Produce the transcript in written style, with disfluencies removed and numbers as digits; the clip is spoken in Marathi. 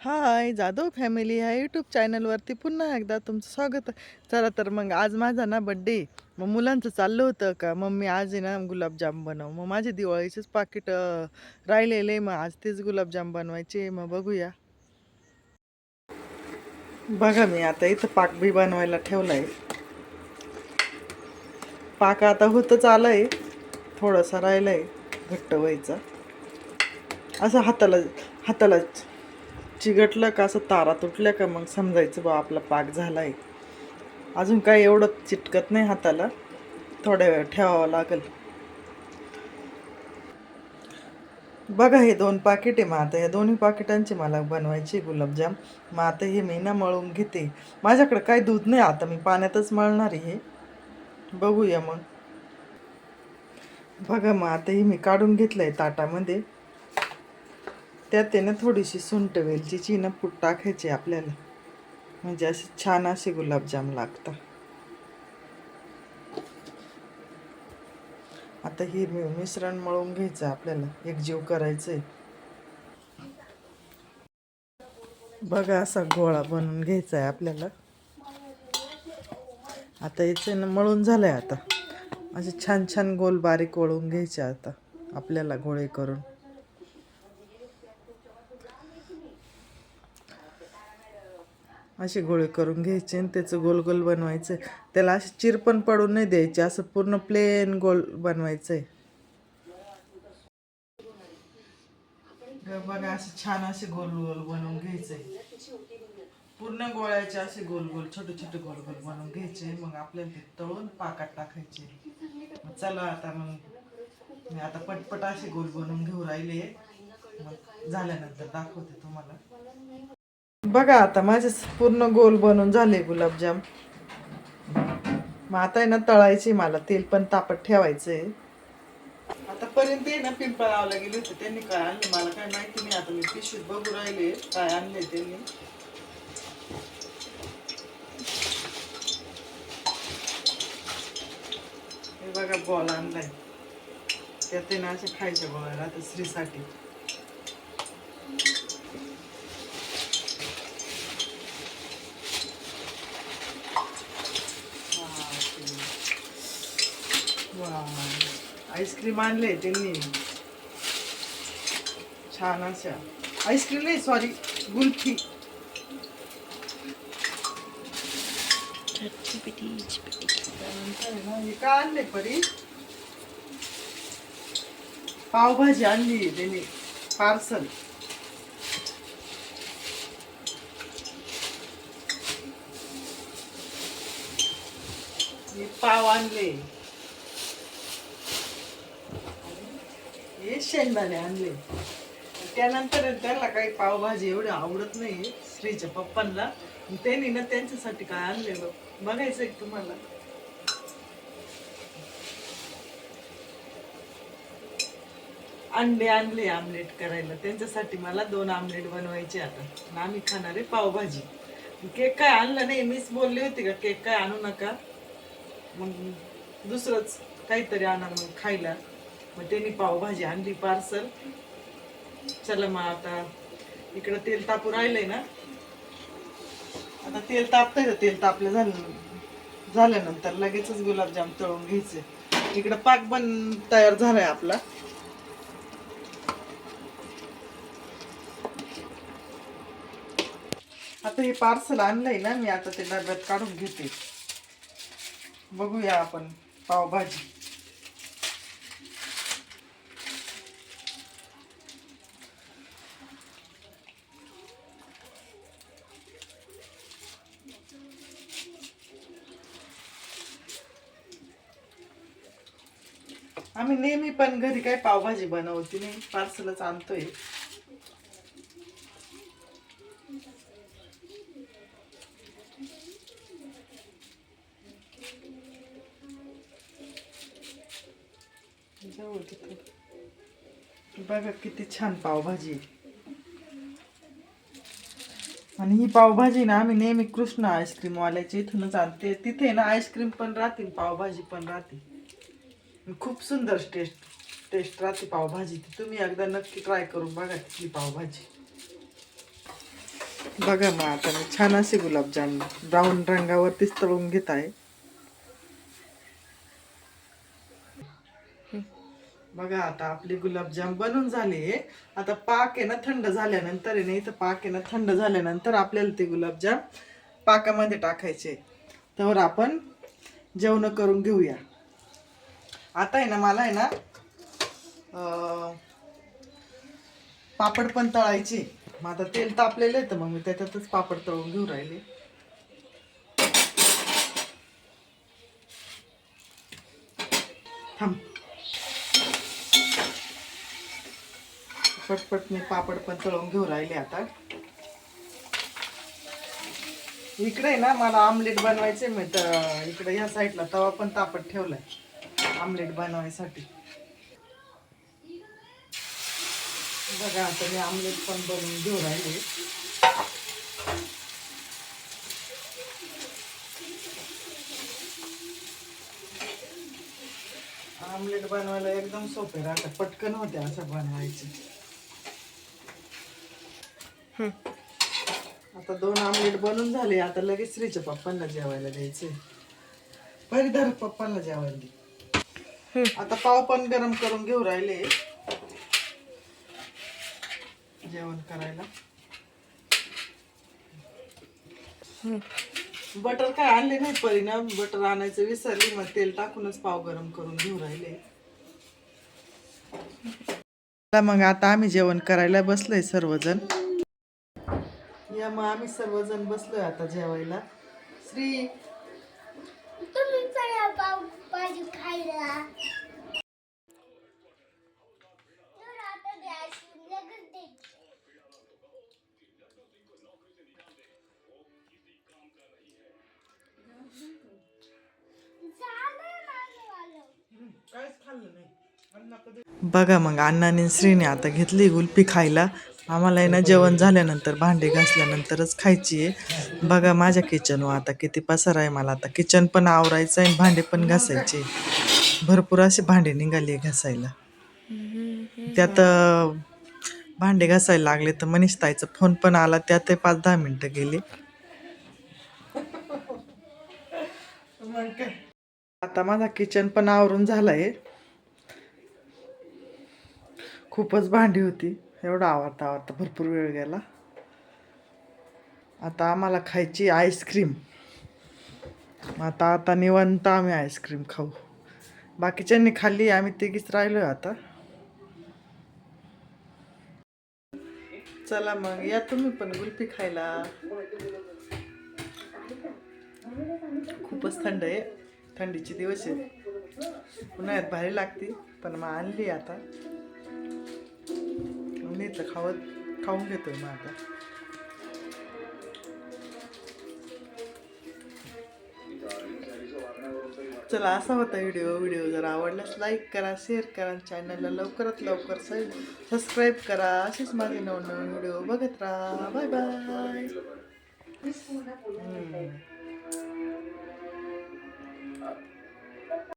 हाय जाधव फॅमिली ह्या यूट्यूब चॅनलवरती पुन्हा एकदा तुमचं स्वागत आहे. चला तर मग आज माझा ना बड्डे. मग मुलांचं चाललं होतं का मम्मी आज आहे ना गुलाबजाम बनव. मग माझे दिवाळीचेच पाकिट राहिलेले, मग आज तेच गुलाबजाम बनवायचे. मग बघूया. बघा मी आता इथं पाक बी बनवायला ठेवलाय. पाक आता होतच आलंय, थोडासा राहिलाय घट्ट व्हायचा. असं हाताला चिगटलं का, असं तारा तुटल्या का मग समजायचं बा आपला पाक झालाय. अजून काय एवढं चिटकत नाही हाताला, थोड्या वेळ ठेवावं लागेल. बघा हे 2 पाकिट आहे. मग आता या दोन्ही पाकिटांचे मला बनवायचे गुलाबजाम. मग आता हे मी ना मळून घेते. माझ्याकडे काय दूध नाही, आता मी पाण्यातच मळणार आहे हे. बघूया मग. बघा मग आता हे मी काढून घेतलंय ताटामध्ये. त्यात आहे ना थोडीशी सुंठ वेलचीची ना पूड टाकायची आपल्याला, म्हणजे असे छान असे गुलाबजाम लागतात. आता हे मिश्रण मळून घ्यायचं आपल्याला, एकजीव करायचंय. बघा असा गोळा बनवून घ्यायचा आहे आपल्याला. आता याचं ना मळून झालंय. आता असे छान छान गोल बारीक वळून घ्यायचे आता आपल्याला गोळे करून. असे गोळे करून घ्यायचे आणि त्याचं गोल गोल बनवायचं. त्याला असे चिर पण पडू नाही द्यायचे, असं पूर्ण प्लेन गोल बनवायचं आहे. बघा असे छान असे गोल गोल बनवून घ्यायचे. पूर्ण गोळ्याचे असे गोल गोल छोटे छोटे गोल गोल बनवून घ्यायचे. मग आपल्याला ते तळून पाकात टाकायचे. चला आता मग मी आता पटपट असे गोल बनवून घेऊ राहिले. मग झाल्यानंतर दाखवते तुम्हाला. बघा आता माझे पूर्ण गोल बनवून झाले गुलाबजाम. मग आता आहे ना तळायची, मला तेल पण तापत ठेवायचंय. आतापर्यंत आहे ना पिंपळगावला गेले होते, त्यांनी काय आणले मला काय माहिती नाही. आता मी पिशवीत बघू राहिले काय आणले त्यांनी. हे बघा बॉल आणलाय, त्यात ना असे खायच्या गोळ्या राहतात श्रीसाठी. आईस्क्रीम आणले त्यांनी छान अशा. आईस्क्रीम नाही, सॉरी, गुल्फी. हे काय आणले परी? पावभाजी आणली त्यांनी पार्सल. पाव आणले, हे शेंगदाणे आणले. त्यानंतर त्याला काही पावभाजी एवढी आवडत नाही श्रीच्या पप्पांना. त्यांनी ना त्यांच्यासाठी काय आणले बघायचं एक तुम्हाला. अंडे आणले आमलेट करायला त्यांच्यासाठी. मला 2 आमलेट बनवायचे आता. आम्ही खाणार आहे पावभाजी. केक काय आणलं नाही, मीच बोलली होती का केक काय आणू नका, मग दुसरंच काहीतरी आणा मग खायला. मग त्यांनी पावभाजी आणली पार्सल. चला मग आता इकडं तेल तापू राहिलंय ना. आता तेल तापतंय, तेल तापलं झाल्यानंतर लगेचच गुलाबजाम तळून घ्यायचे. इकडं पाक पण तयार झालाय आपला. आता हे पार्सल आणलंय ना मी, आता ते डब्यात काढून घेते. बघूया आपण पावभाजी. आम्ही नेहमी पण घरी काय पावभाजी बनवते नाही, पार्सलच आणतोय. बघा किती छान पावभाजी. आणि ही पावभाजी ना आम्ही नेहमी कृष्ण आईस्क्रीम वाल्याची इथूनच आणते. तिथे ना आईस्क्रीम पण राहते, पावभाजी पण राहते. खूप सुंदर टेस्ट राहते पावभाजी. तुम्ही एकदा नक्की ट्राय करून बघा तिथली पावभाजी. बघा मग आता मी छान असे गुलाबजाम ब्राऊन रंगावरतीच तळून घेत आहे. बघा आता आपले गुलाबजाम बनून झाले. आता पाक आहे ना थंड झाल्यानंतर आहे ना, इथं पाक आहे ना थंड झाल्यानंतर आपल्याला ते गुलाबजाम पाकामध्ये टाकायचे. तर आपण जेवण करून घेऊया. आता आहे ना मला आहे ना पापड पण तळायचे. मग आता तेल तापलेलं आहे तर मग मी त्याच्यातच पापड तळून घेऊ राहिले. थांब, पटपट मी पापड पण तळून घेऊ राहिले. आता इकडे ना मला आमलेट बनवायचे. मी तर इकडे या साईडला तवा पण तापत ठेवलाय आमलेट बनवायसाठी. बघा आता मी आमलेट पण बनवून घेऊ राहिले. आमलेट बनवायला एकदम सोपे राहतात, पटकन होते असं बनवायचे. आता 2 आमलेट बनून झाले. आता लगेच श्रीच्या पप्पांना जेवायला द्यायचे. परिधार पप्पांना जेवायला दे. आता पाव पण गरम करून घेऊ राहिले जेवण करायला. बटर काय आणले नाही परिणाम, बटर आणायचं विसरली. मग तेल टाकूनच पाव गरम करून घेऊ राहिले. मग आता आम्ही जेवण करायला बसलोय सर्वजण. या मग आम्ही सर्वजण बसलोय आता जेवायला. श्री तुम्ही पाव भाजी खायला बघा मग अण्णाने श्रीने आता घेतली कुल्फी खायला. आम्हाला आहे ना जेवण झाल्यानंतर भांडे घासल्यानंतरच खायची आहे. बघा माझ्या किचनवर आता किती पसारा आहे. मला आता किचन पण आवरायचं आहे, भांडे पण घासायचे. भरपूर असे भांडे निघाले घासायला. त्यात भांडे घासायला लागले तर मनीष ताईचा फोन पण आला. त्यात 5-10 मिनिटं गेले. आता माझा किचन पण आवरून झालाय. खूपच भांडी होती. एवढा आवरता आवरता भरपूर वेळ गेला. आता आम्हाला खायची आईस्क्रीम. आता निवांत आम्ही आईस्क्रीम खाऊ. बाकीच्यांनी खाल्ली, आम्ही तिघीच राहिलोय आता. चला मग या तुम्ही पण कुल्फी खायला. खूपच थंड आहे. थंडीचे दिवस आहेत. उन्हाळ्यात भारी लागते पण मग आणली आता. मी तर खाऊन घेतोय मग आता. चला असा होता व्हिडिओ जर आवडल्यास लाईक करा, शेअर करा, चॅनलला लवकरात लवकर सबस्क्राईब करा. असेच माझे नवनवीन व्हिडिओ बघत राहा. Bye bye.